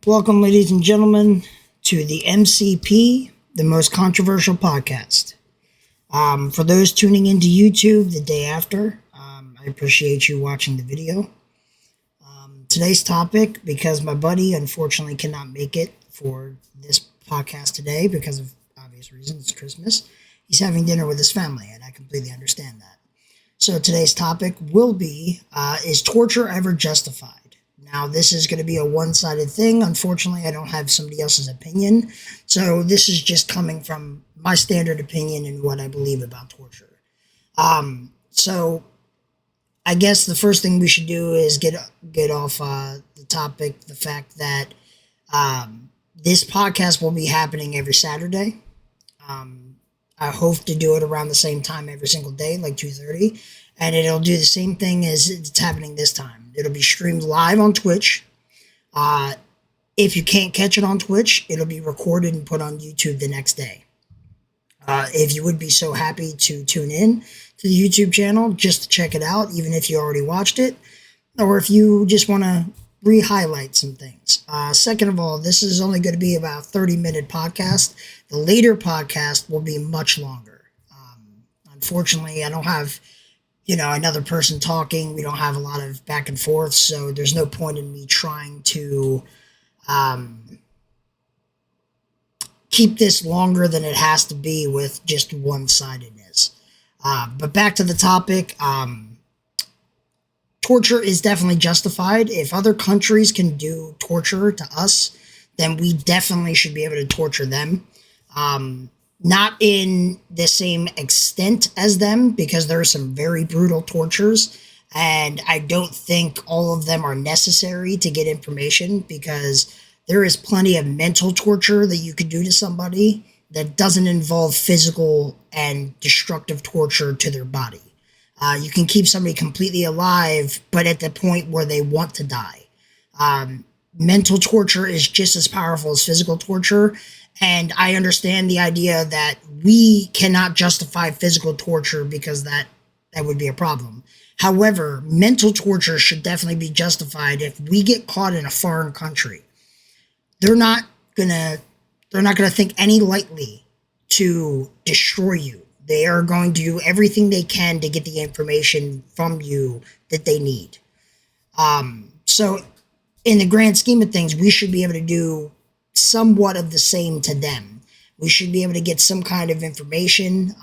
Welcome, ladies and gentlemen, to the MCP, the most controversial podcast. For those tuning into YouTube the day after, I appreciate you watching the video. Today's topic, because my buddy unfortunately cannot make it for this podcast today because of obvious reasons, it's Christmas. He's having dinner with his family, and I completely understand that. So today's topic will be, is torture ever justified? Now, this is going to be a one-sided thing. Unfortunately, I don't have somebody else's opinion. So this is just coming from my standard opinion and what I believe about torture. So I guess the first thing we should do is get off the topic, the fact that this podcast will be happening every Saturday. I hope to do it around the same time every single day, like 2:30. And it'll do the same thing as it's happening this time. It'll be streamed live on Twitch. If you can't catch it on Twitch, it'll be recorded and put on YouTube the next day. If you would be so happy to tune in to the YouTube channel just to check it out, even if you already watched it, or if you just want to re-highlight some things. Second of all, this is only going to be about a 30-minute podcast. The later podcast will be much longer. Unfortunately, I don't have another person talking. We don't have a lot of back and forth, so there's no point in me trying to keep this longer than it has to be with just one-sidedness. But back to the topic, torture is definitely justified. If other countries can do torture to us, then we definitely should be able to torture them. Not in the same extent as them, because there are some very brutal tortures, and I don't think all of them are necessary to get information, because there is plenty of mental torture that you could do to somebody that doesn't involve physical and destructive torture to their body. You can keep somebody completely alive, but at the point where they want to die. Mental torture is just as powerful as physical torture. And I understand the idea that we cannot justify physical torture because that would be a problem. However, mental torture should definitely be justified. If we get caught in a foreign country, they're not gonna think any lightly to destroy you. They are going to do everything they can to get the information from you that they need. So in the grand scheme of things, we should be able to do somewhat of the same to them. We should be able to get some kind of information,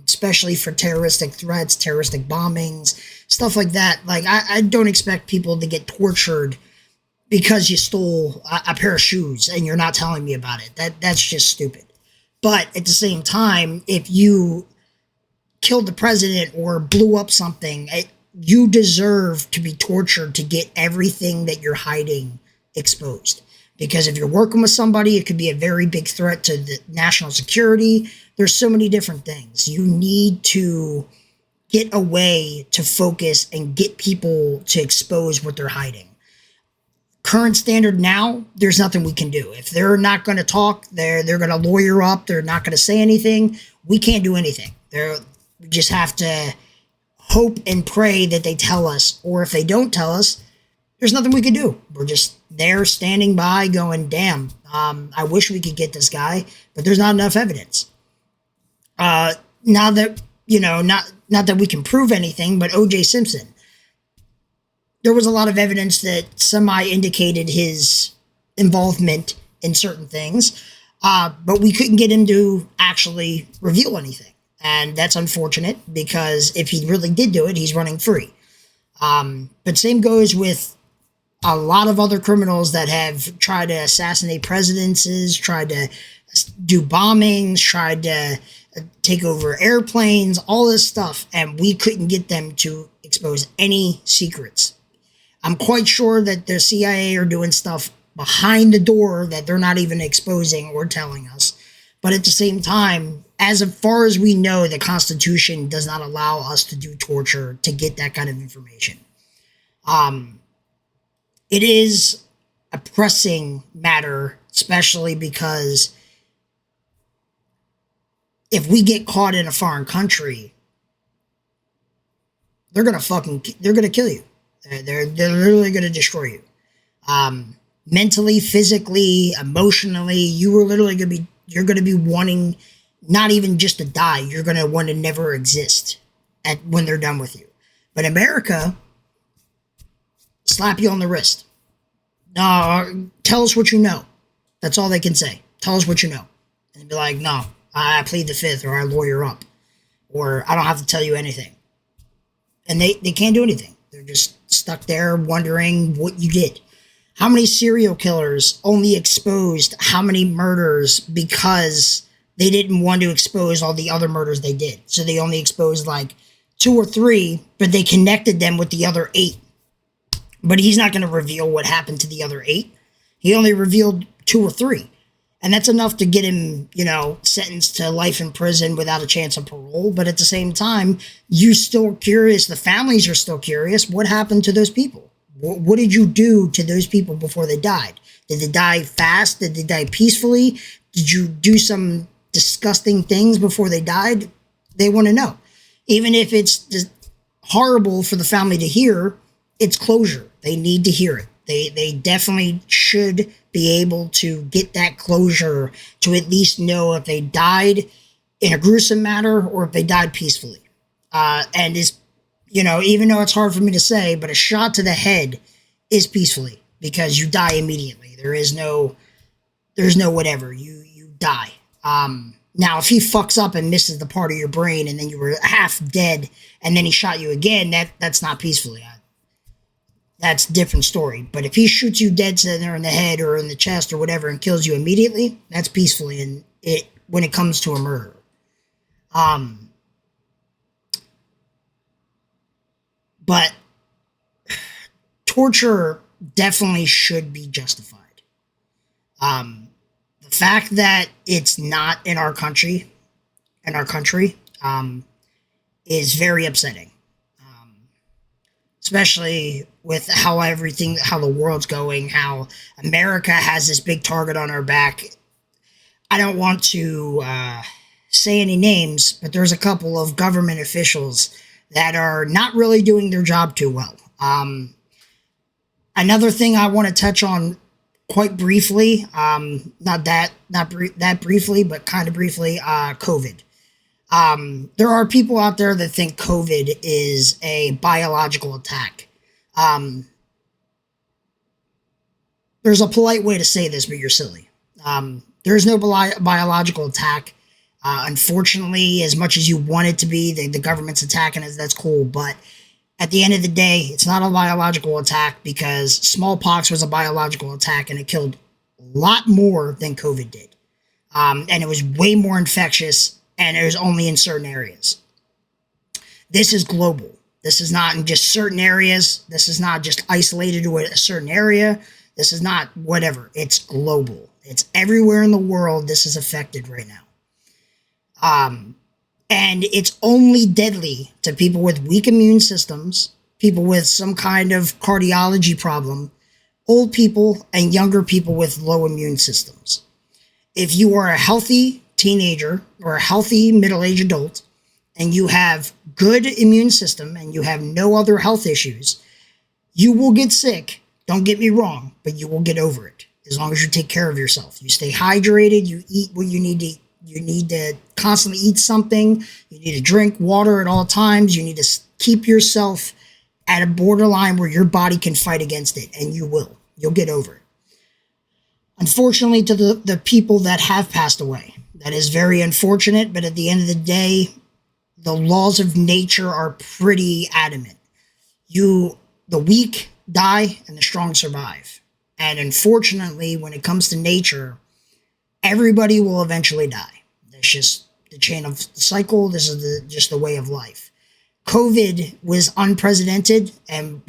especially for terroristic threats, terroristic bombings, stuff like that. Like, I don't expect people to get tortured because you stole a pair of shoes and you're not telling me about it. That's just stupid. But at the same time, if you killed the president or blew up something, you deserve to be tortured to get everything that you're hiding exposed. Because if you're working with somebody, it could be a very big threat to the national security. There's so many different things. You need to get a way to focus and get people to expose what they're hiding. Current standard now, there's nothing we can do. If they're not going to talk, they're going to lawyer up, they're not going to say anything, we can't do anything. We just have to hope and pray that they tell us. Or if they don't tell us, there's nothing we can do. We're just there standing by going, damn, I wish we could get this guy, but there's not enough evidence. Now that, not that we can prove anything, but O.J. Simpson, there was a lot of evidence that semi-indicated his involvement in certain things, but we couldn't get him to actually reveal anything. And that's unfortunate, because if he really did do it, he's running free. But same goes with a lot of other criminals that have tried to assassinate presidents, tried to do bombings, tried to take over airplanes, all this stuff, and we couldn't get them to expose any secrets. I'm quite sure that the CIA are doing stuff behind the door that they're not even exposing or telling us. But at the same time, as far as we know, the Constitution does not allow us to do torture to get that kind of information. It is a pressing matter, especially because if we get caught in a foreign country, they're gonna kill you. They're literally gonna destroy you. mentally, physically, emotionally. You're gonna be wanting not even just to die. You're gonna want to never exist when they're done with you. But America, slap you on the wrist. No, tell us what you know. That's all they can say. Tell us what you know. And be like, no, I plead the fifth, or I lawyer up, or I don't have to tell you anything. And they can't do anything. They're just stuck there wondering what you did. How many serial killers only exposed how many murders because they didn't want to expose all the other murders they did? So they only exposed like 2 or 3, but they connected them with the other 8. But he's not going to reveal what happened to the other 8. He only revealed 2 or 3. And that's enough to get him, sentenced to life in prison without a chance of parole. But at the same time, you're still curious. The families are still curious. What happened to those people? What did you do to those people before they died? Did they die fast? Did they die peacefully? Did you do some disgusting things before they died? They want to know. Even if it's just horrible for the family to hear, it's closure. They need to hear it. They definitely should be able to get that closure to at least know if they died in a gruesome manner or if they died peacefully. And is, even though it's hard for me to say, but a shot to the head is peacefully because you die immediately. There's no whatever. You die. Now, if he fucks up and misses the part of your brain and then you were half dead and then he shot you again, that's not peacefully. That's a different story. But if he shoots you dead center in the head or in the chest or whatever and kills you immediately, that's peacefully. And when it comes to a murder, but torture definitely should be justified. The fact that it's not in our country, is very upsetting. Especially with how the world's going, how America has this big target on our back. I don't want to say any names, but there's a couple of government officials that are not really doing their job too well. Another thing I want to touch on quite briefly, not that briefly, but kind of briefly, COVID. There are people out there that think COVID is a biological attack. There's a polite way to say this, but you're silly. There's no biological attack. Unfortunately, as much as you want it to be, the government's attacking us, that's cool. But at the end of the day, it's not a biological attack because smallpox was a biological attack and it killed a lot more than COVID did. And it was way more infectious. And it was only in certain areas. This is global. This is not in just certain areas. This is not just isolated to a certain area. This is not whatever. It's global. It's everywhere in the world this is affected right now. And it's only deadly to people with weak immune systems, people with some kind of cardiology problem, old people, and younger people with low immune systems. If you are a healthy teenager or a healthy middle-aged adult and you have good immune system and you have no other health issues, you will get sick. Don't get me wrong, but you will get over it as long as you take care of yourself. You stay hydrated. You eat what you need to eat. You need to constantly eat something. You need to drink water at all times. You need to keep yourself at a borderline where your body can fight against it, and you will. You'll get over it. Unfortunately, to the people that have passed away, that is very unfortunate, but at the end of the day, the laws of nature are pretty adamant. The weak die and the strong survive. And unfortunately, when it comes to nature, everybody will eventually die. That's just the chain of cycle. This is just the way of life. COVID was unprecedented and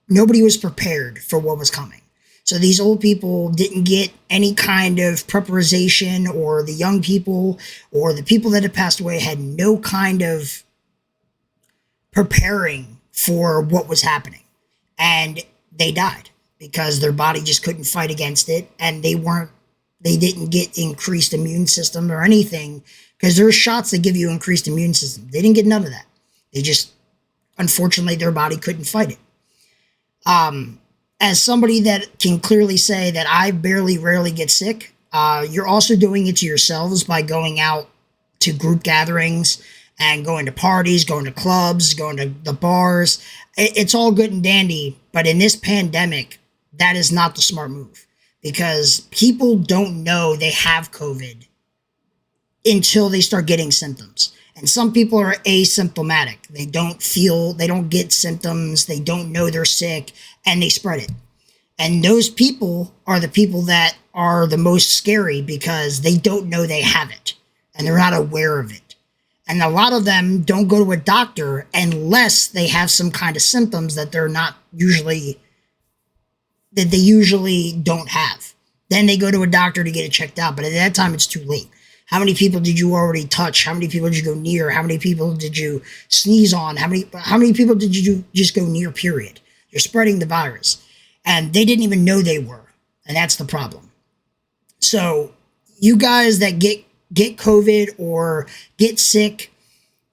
nobody was prepared for what was coming. So these old people didn't get any kind of preparation, or the young people or the people that had passed away had no kind of preparing for what was happening. And they died because their body just couldn't fight against it. And they didn't get increased immune system or anything, because there's shots that give you increased immune system. They didn't get none of that. They just, unfortunately, their body couldn't fight it. as somebody that can clearly say that I rarely get sick, you're also doing it to yourselves by going out to group gatherings and going to parties, going to clubs, going to the bars. It's all good and dandy, but in this pandemic, that is not the smart move because people don't know they have COVID until they start getting symptoms. And some people are asymptomatic. They don't get symptoms, they don't know they're sick, and they spread it. And those people are the people that are the most scary because they don't know they have it and they're not aware of it. And a lot of them don't go to a doctor unless they have some kind of symptoms that they usually don't have. Then they go to a doctor to get it checked out. But at that time, it's too late. How many people did you already touch? How many people did you go near? How many people did you sneeze on? How many people did you just go near, period? You're spreading the virus. And they didn't even know they were. And that's the problem. So you guys that get COVID or get sick,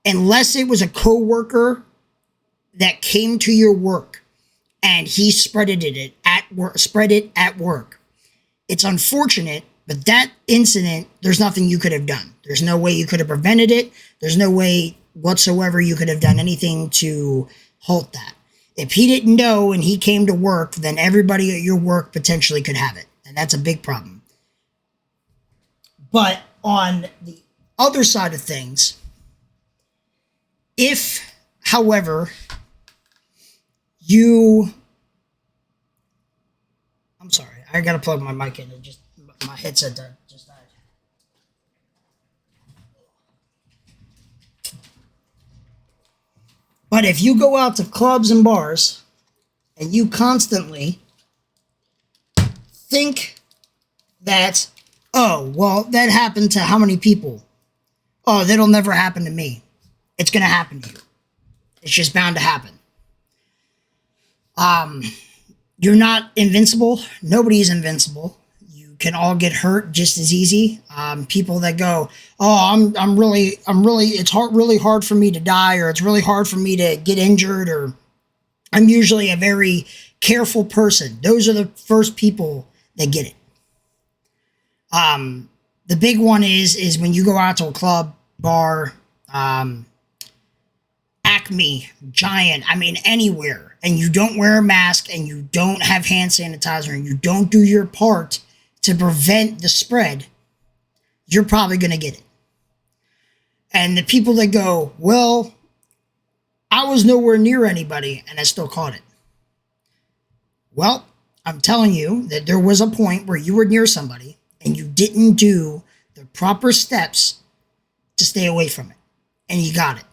unless it was a coworker that came to your work and he spread it at work, it's unfortunate. But that incident, there's nothing you could have done. There's no way you could have prevented it. There's no way whatsoever you could have done anything to halt that. If he didn't know and he came to work, then everybody at your work potentially could have it. And that's a big problem. But on the other side of things, if, however, I'm sorry, I got to plug my mic in. My headset just died. But if you go out to clubs and bars and you constantly think that, oh, well, that happened to how many people? Oh, that'll never happen to me. It's going to happen to you. It's just bound to happen. You're not invincible. Nobody's invincible. Can all get hurt just as easy. People that go, oh, it's really hard for me to die, or it's really hard for me to get injured, or I'm usually a very careful person. Those are the first people that get it. The big one is when you go out to a club, bar, Acme, Giant, anywhere, and you don't wear a mask and you don't have hand sanitizer and you don't do your part to prevent the spread, you're probably going to get it. And the people that go, well, I was nowhere near anybody and I still caught it. Well, I'm telling you that there was a point where you were near somebody and you didn't do the proper steps to stay away from it. And you got it.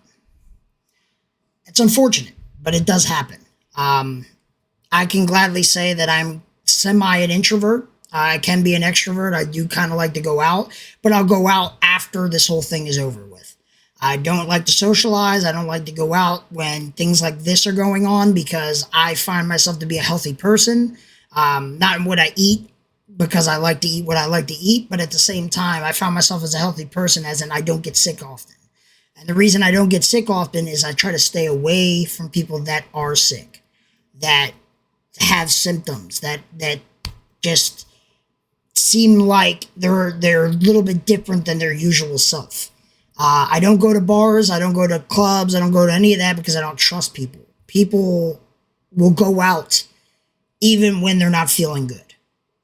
It's unfortunate, but it does happen. I can gladly say that I'm an introvert. I can be an extrovert. I do kind of like to go out, but I'll go out after this whole thing is over with. I don't like to socialize. I don't like to go out when things like this are going on because I find myself to be a healthy person. Not in what I eat, because I like to eat what I like to eat, but at the same time, I found myself as a healthy person, as in I don't get sick often. And the reason I don't get sick often is I try to stay away from people that are sick, that have symptoms, that just seem like they're a little bit different than their usual self. I don't go to bars. I don't go to clubs. I don't go to any of that because I don't trust people. People will go out even when they're not feeling good.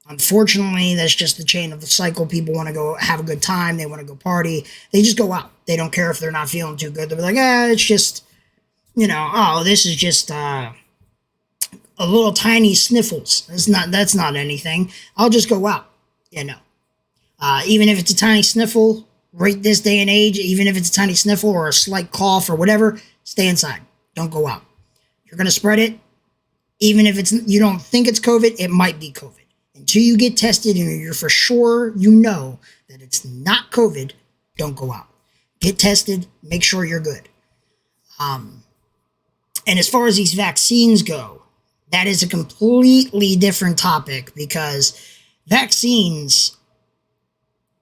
Unfortunately, that's just the chain of the cycle. People want to go have a good time. They want to go party. They just go out. They don't care if they're not feeling too good. They'll be like, it's just, this is just a little tiny sniffles. That's not anything. I'll just go out, even if it's a tiny sniffle right this day and age, even if it's a tiny sniffle or a slight cough or whatever, stay inside. Don't go out. You're going to spread it. Even if you don't think it's COVID, it might be COVID. Until you get tested and you're for sure that it's not COVID, don't go out. Get tested. Make sure you're good. And as far as these vaccines go, that is a completely different topic because vaccines,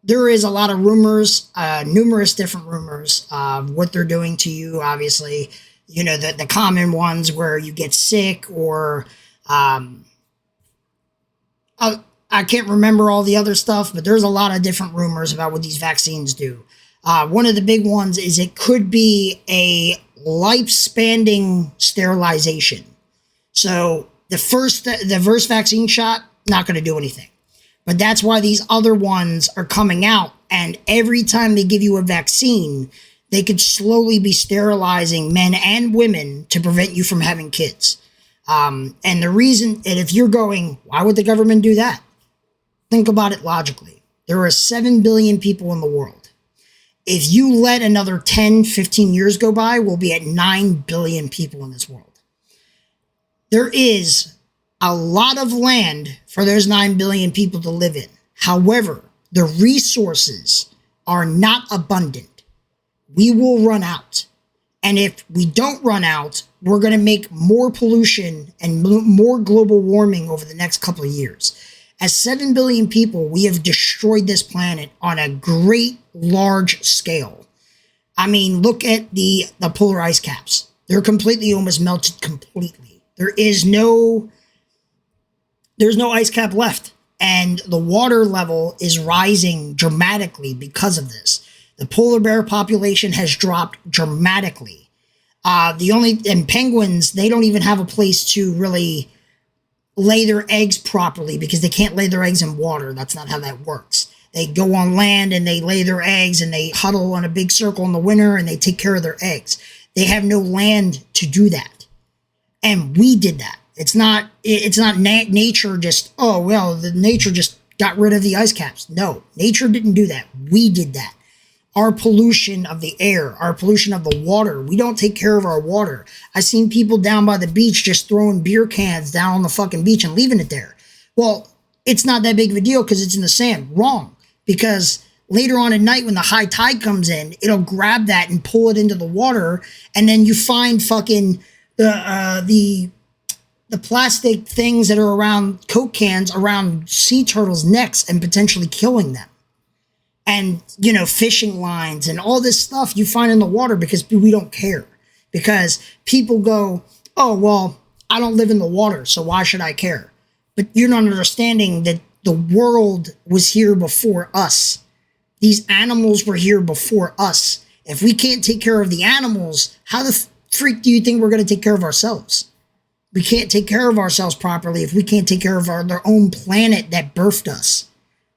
there is a lot of rumors, numerous different rumors of what they're doing to you. Obviously, the common ones where you get sick or I can't remember all the other stuff, but there's a lot of different rumors about what these vaccines do. One of the big ones is it could be a life-spanning sterilization. So the first vaccine shot, not going to do anything. But that's why these other ones are coming out. And every time they give you a vaccine, they could slowly be sterilizing men and women to prevent you from having kids. And the reason, and if you're going, why would the government do that? Think about it logically. There are 7 billion people in the world. If you let another 10, 15 years go by, we'll be at 9 billion people in this world. There is a lot of land for those 9 billion people to live in. However, the resources are not abundant. We will run out. And if we don't run out, we're going to make more pollution and more global warming over the next couple of years. As 7 billion people, we have destroyed this planet on a great large scale. I mean, look at the polar ice caps. They're completely almost melted completely. There's no ice cap left. And the water level is rising dramatically because of this. The polar bear population has dropped dramatically. And penguins, they don't even have a place to really lay their eggs properly because they can't lay their eggs in water. That's not how that works. They go on land and they lay their eggs and they huddle in a big circle in the winter and they take care of their eggs. They have no land to do that. And we did that. It's not nature just, oh, well, the nature just got rid of the ice caps. No, nature didn't do that. We did that. Our pollution of the air, our pollution of the water. We don't take care of our water. I've seen people down by the beach just throwing beer cans down on the fucking beach and leaving it there. Well, it's not that big of a deal because it's in the sand. Wrong. Because later on at night when the high tide comes in, it'll grab that and pull it into the water. And then you find fucking the plastic things that are around Coke cans around sea turtles' necks and potentially killing them. And, fishing lines and all this stuff you find in the water because we don't care. Because people go, oh, well, I don't live in the water, so why should I care? But you're not understanding that the world was here before us. These animals were here before us. If we can't take care of the animals, how the freak do you think we're going to take care of ourselves? We can't take care of ourselves properly if we can't take care of their own planet that birthed us.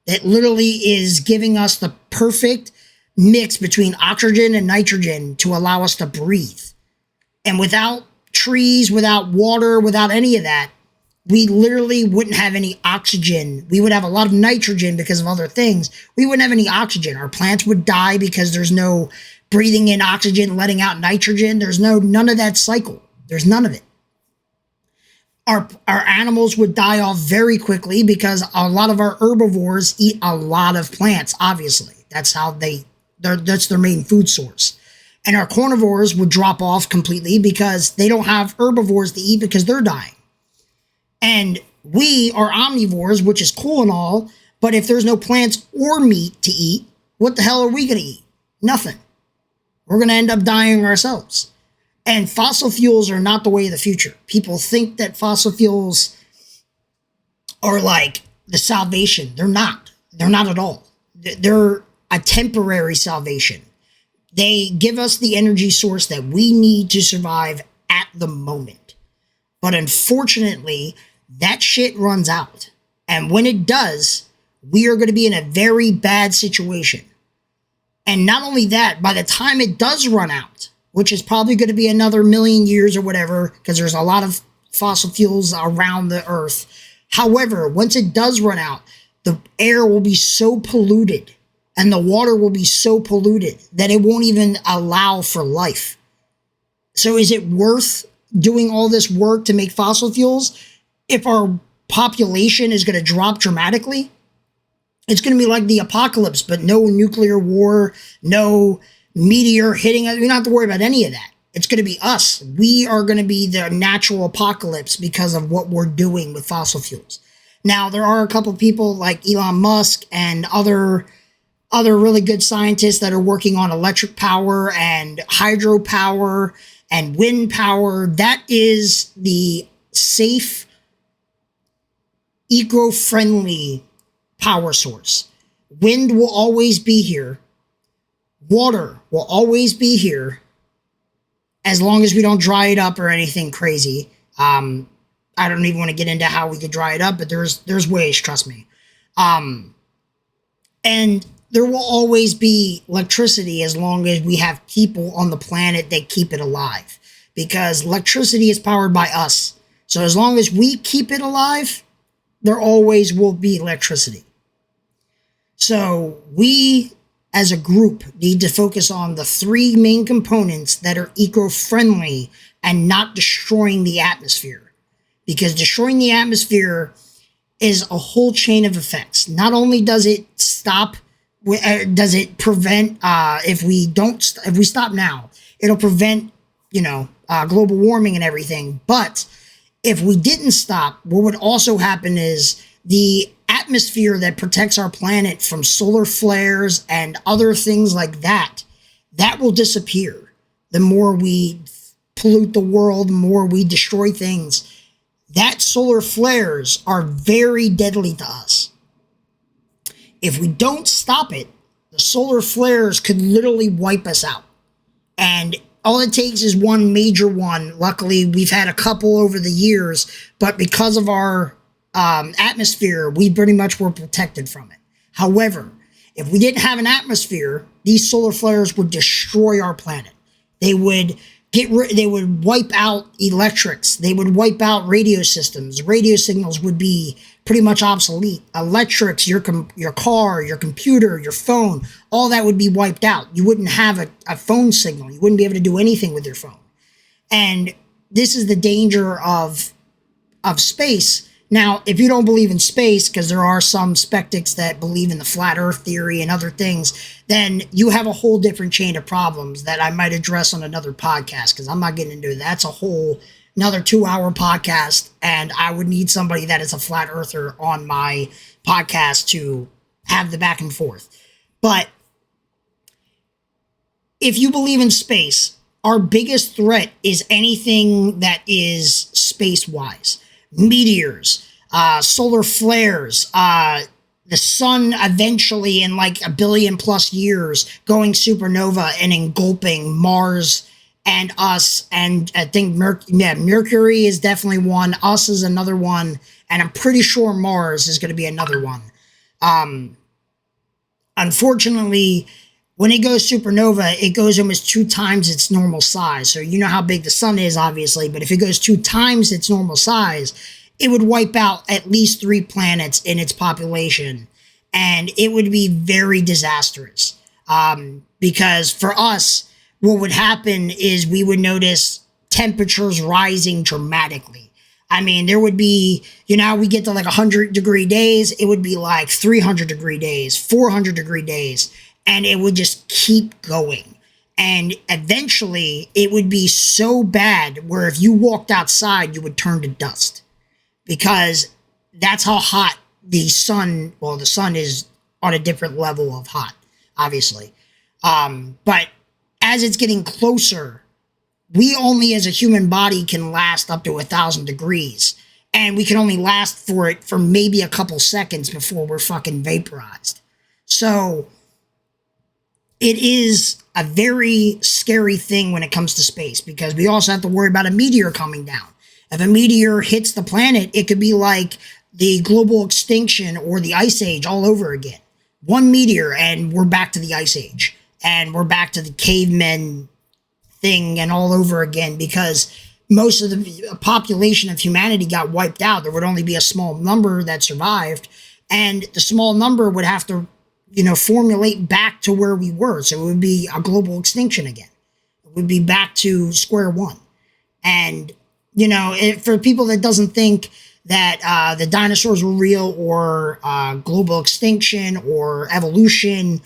That literally is giving us the perfect mix between oxygen and nitrogen to allow us to breathe. And without trees, without water, without any of that, we literally wouldn't have any oxygen. We would have a lot of nitrogen because of other things. We wouldn't have any oxygen. Our plants would die because there's no breathing in oxygen, letting out nitrogen. There's none of that cycle. There's none of it. Our animals would die off very quickly because a lot of our herbivores eat a lot of plants, obviously. That's how that's their main food source. And our carnivores would drop off completely because they don't have herbivores to eat because they're dying. And we are omnivores, which is cool and all, but if there's no plants or meat to eat, what the hell are we going to eat? Nothing. We're going to end up dying ourselves. And fossil fuels are not the way of the future. People think that fossil fuels are like the salvation. They're not. They're not at all. They're a temporary salvation. They give us the energy source that we need to survive at the moment. But unfortunately, that shit runs out. And when it does, we are going to be in a very bad situation. And not only that, by the time it does run out, which is probably going to be another million years or whatever, because there's a lot of fossil fuels around the earth. However, once it does run out, the air will be so polluted and the water will be so polluted that it won't even allow for life. So is it worth doing all this work to make fossil fuels if our population is going to drop dramatically? It's going to be like the apocalypse, but no nuclear war, no meteor hitting us. We don't have to worry about any of that. It's going to be us. We are going to be the natural apocalypse because of what we're doing with fossil fuels. Now, there are a couple people like Elon Musk and other really good scientists that are working on electric power and hydropower and wind power. That is the safe, eco-friendly power source. Wind will always be here. Water will always be here, as long as we don't dry it up or anything crazy. I don't even want to get into how we could dry it up, but there's ways, trust me. And there will always be electricity as long as we have people on the planet that keep it alive, because electricity is powered by us. So as long as we keep it alive, there always will be electricity. So we, as a group, need to focus on the three main components that are eco-friendly and not destroying the atmosphere. Because destroying the atmosphere is a whole chain of effects. Not only does it stop, does it prevent, if we stop now, it'll prevent, global warming and everything. But if we didn't stop, what would also happen is the atmosphere that protects our planet from solar flares and other things like that will disappear. The more we pollute the world, the more we destroy things. That solar flares are very deadly to us. If we don't stop it, the solar flares could literally wipe us out. And all it takes is one major one. Luckily, we've had a couple over the years, but because of our atmosphere, we pretty much were protected from it. However, if we didn't have an atmosphere, these solar flares would destroy our planet. They would wipe out electrics. They would wipe out radio systems. Radio signals would be pretty much obsolete. Electrics, your car, your computer, your phone, all that would be wiped out. You wouldn't have a phone signal. You wouldn't be able to do anything with your phone. And this is the danger of space. Now, if you don't believe in space, because there are some skeptics that believe in the flat earth theory and other things, then you have a whole different chain of problems that I might address on another podcast, because I'm not getting into it. That's another 2-hour podcast, and I would need somebody that is a flat earther on my podcast to have the back and forth. But if you believe in space, our biggest threat is anything that is space-wise. Meteors, solar flares, the sun eventually in like 1 billion plus years going supernova and engulfing Mars and us. And I think Mercury is definitely one. Us is another one. And I'm pretty sure Mars is going to be another one. Unfortunately, when it goes supernova, it goes almost 2 times its normal size. So you know how big the sun is, obviously, but if it goes 2 times its normal size, it would wipe out at least 3 planets in its population. And it would be very disastrous. Because for us, what would happen is we would notice temperatures rising dramatically. I mean, there would be, we get to like 100-degree days. It would be like 300-degree days, 400-degree days. And it would just keep going. And eventually, it would be so bad where if you walked outside, you would turn to dust. Because that's how hot the sun is on a different level of hot, obviously. But as it's getting closer, we only as a human body can last up to 1,000 degrees. And we can only last for it for maybe a couple seconds before we're fucking vaporized. So it is a very scary thing when it comes to space, because we also have to worry about a meteor coming down. If a meteor hits the planet, it could be like the global extinction or the ice age all over again. One meteor and we're back to the ice age. And we're back to the cavemen thing and all over again, because most of the population of humanity got wiped out. There would only be a small number that survived. And the small number would have to formulate back to where we were. So it would be a global extinction again. It would be back to square one. And, for people that doesn't think that the dinosaurs were real or global extinction or evolution,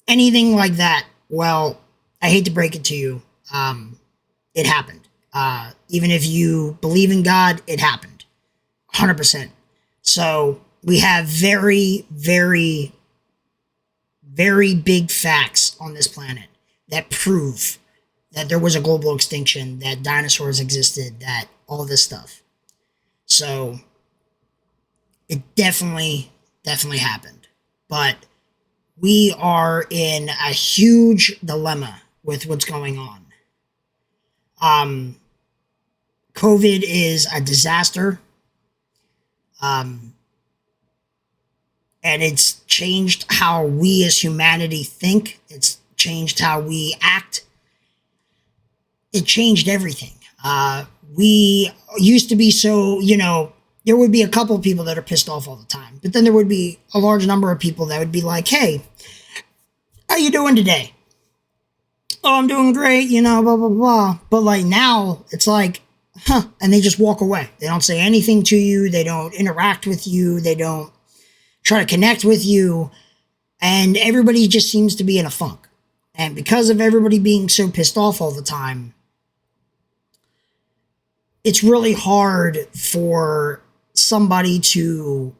anything like that, well, I hate to break it to you. It happened. Even if you believe in God, it happened. 100%. So we have very, very, very big facts on this planet that prove that there was a global extinction, that dinosaurs existed, that all this stuff. So It definitely happened. But we are in a huge dilemma with what's going on. COVID is a disaster. Um, and it's changed how we as humanity think. It's changed how we act. It changed everything. We used to be so, there would be a couple of people that are pissed off all the time, but then there would be a large number of people that would be like, hey, how you doing today? Oh, I'm doing great, blah, blah, blah. But like now it's like, and they just walk away. They don't say anything to you. They don't interact with you. They don't try to connect with you. And everybody just seems to be in a funk. And because of everybody being so pissed off all the time, it's really hard for somebody to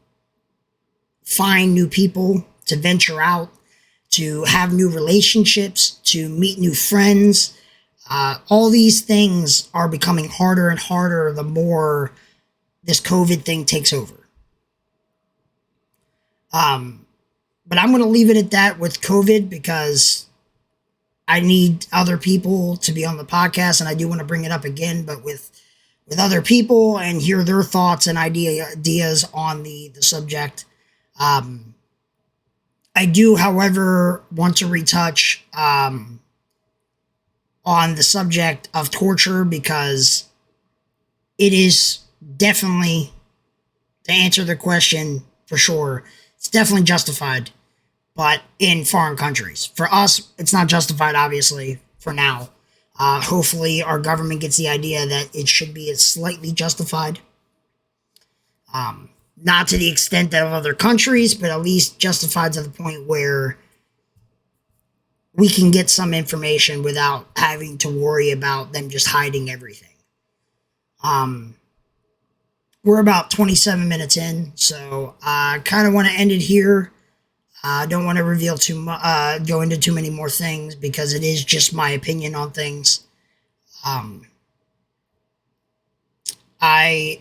find new people, to venture out, to have new relationships, to meet new friends. All these things are becoming harder and harder the more this COVID thing takes over. But I'm going to leave it at that with COVID because I need other people to be on the podcast, and I do want to bring it up again, but with other people and hear their thoughts and ideas on the subject. I do, however, want to retouch on the subject of torture because it is definitely, to answer the question for sure, it's definitely justified, but in foreign countries. For us, it's not justified, obviously, for now. Hopefully our government gets the idea that it should be slightly justified. Not to the extent of other countries, but at least justified to the point where we can get some information without having to worry about them just hiding everything. We're about 27 minutes in, so I kind of want to end it here. I don't want to reveal go into too many more things because it is just my opinion on things. I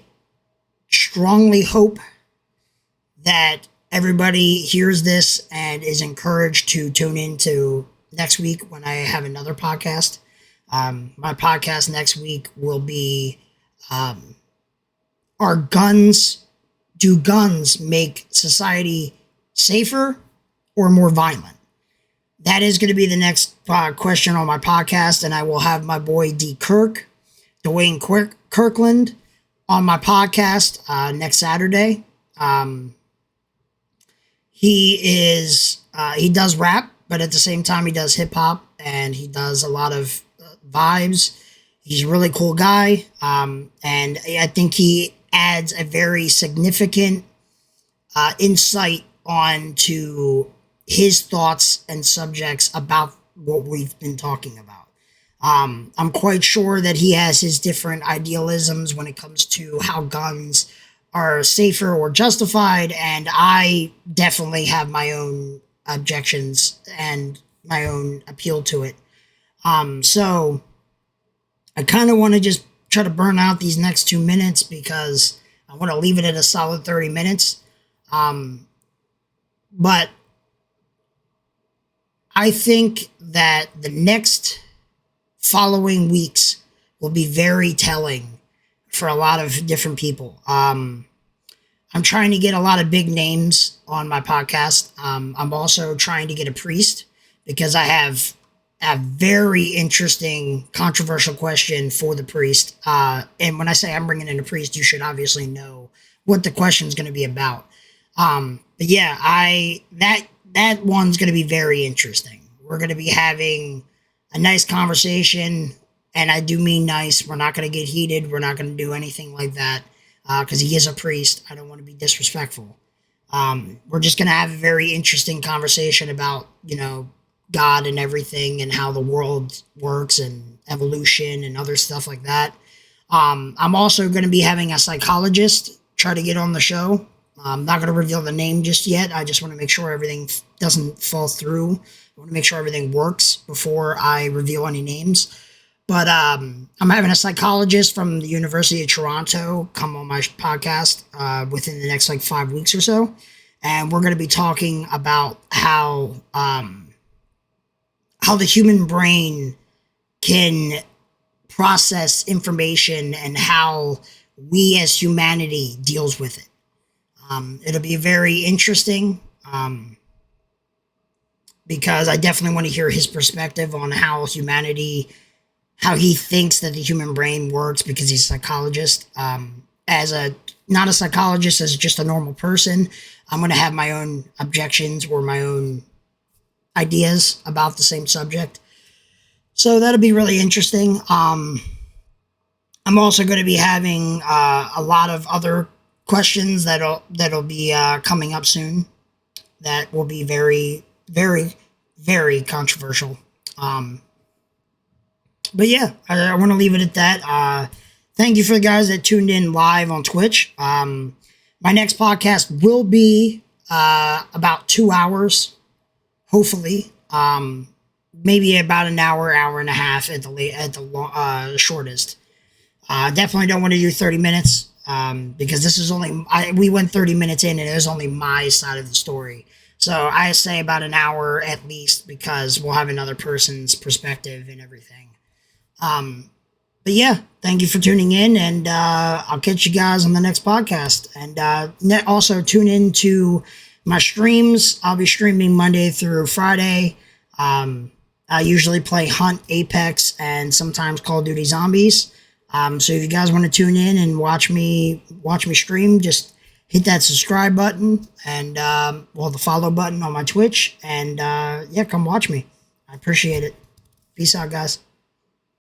strongly hope that everybody hears this and is encouraged to tune into next week when I have another podcast. My podcast next week will be, do guns make society safer or more violent? That is going to be the next question on my podcast, and I will have my boy Dwayne Kirkland, on my podcast next Saturday. He does rap, but at the same time he does hip hop, and he does a lot of vibes. He's a really cool guy, and I think he adds a very significant insight onto his thoughts and subjects about what we've been talking about. I'm quite sure that he has his different idealisms when it comes to how guns are safer or justified, and I definitely have my own objections and my own appeal to it. So I kind of want to just try to burn out these next 2 minutes because I want to leave it at a solid 30 minutes. But I think that the next following weeks will be very telling for a lot of different people. I'm trying to get a lot of big names on my podcast. I'm also trying to get a priest because I have a very interesting, controversial question for the priest. And when I say I'm bringing in a priest, you should obviously know what the question is going to be about. But yeah, that one's going to be very interesting. We're going to be having a nice conversation, and I do mean nice. We're not going to get heated. We're not going to do anything like that because he is a priest. I don't want to be disrespectful. We're just going to have a very interesting conversation about, God and everything and how the world works and evolution and other stuff like that. I'm also going to be having a psychologist try to get on the show. I'm not going to reveal the name just yet. I just want to make sure everything doesn't fall through. I want to make sure everything works before I reveal any names. But I'm having a psychologist from the University of Toronto come on my podcast within the next like 5 weeks or so, and we're going to be talking about how the human brain can process information and how we as humanity deals with it. It'll be very interesting because I definitely want to hear his perspective on how he thinks that the human brain works, because he's a psychologist. Not a psychologist, as just a normal person, I'm going to have my own objections or my own ideas about the same subject. So that'll be really interesting. I'm also going to be having a lot of other questions that'll be coming up soon that will be very, very, very controversial. But yeah, I want to leave it at that. Thank you for the guys that tuned in live on Twitch. My next podcast will be about 2 hours, hopefully. Maybe about an hour and a half at the shortest. Definitely don't want to do 30 minutes because this is we went 30 minutes in and it was only my side of the story. So I say about an hour at least, because we'll have another person's perspective and everything. But yeah, thank you for tuning in, and I'll catch you guys on the next podcast. And also tune in to my streams. I'll be streaming Monday through Friday. I usually play Hunt, Apex, and sometimes Call of Duty Zombies. So if you guys want to tune in and watch me stream, just hit that subscribe button and the follow button on my Twitch, and come watch me. I appreciate it. Peace out, guys.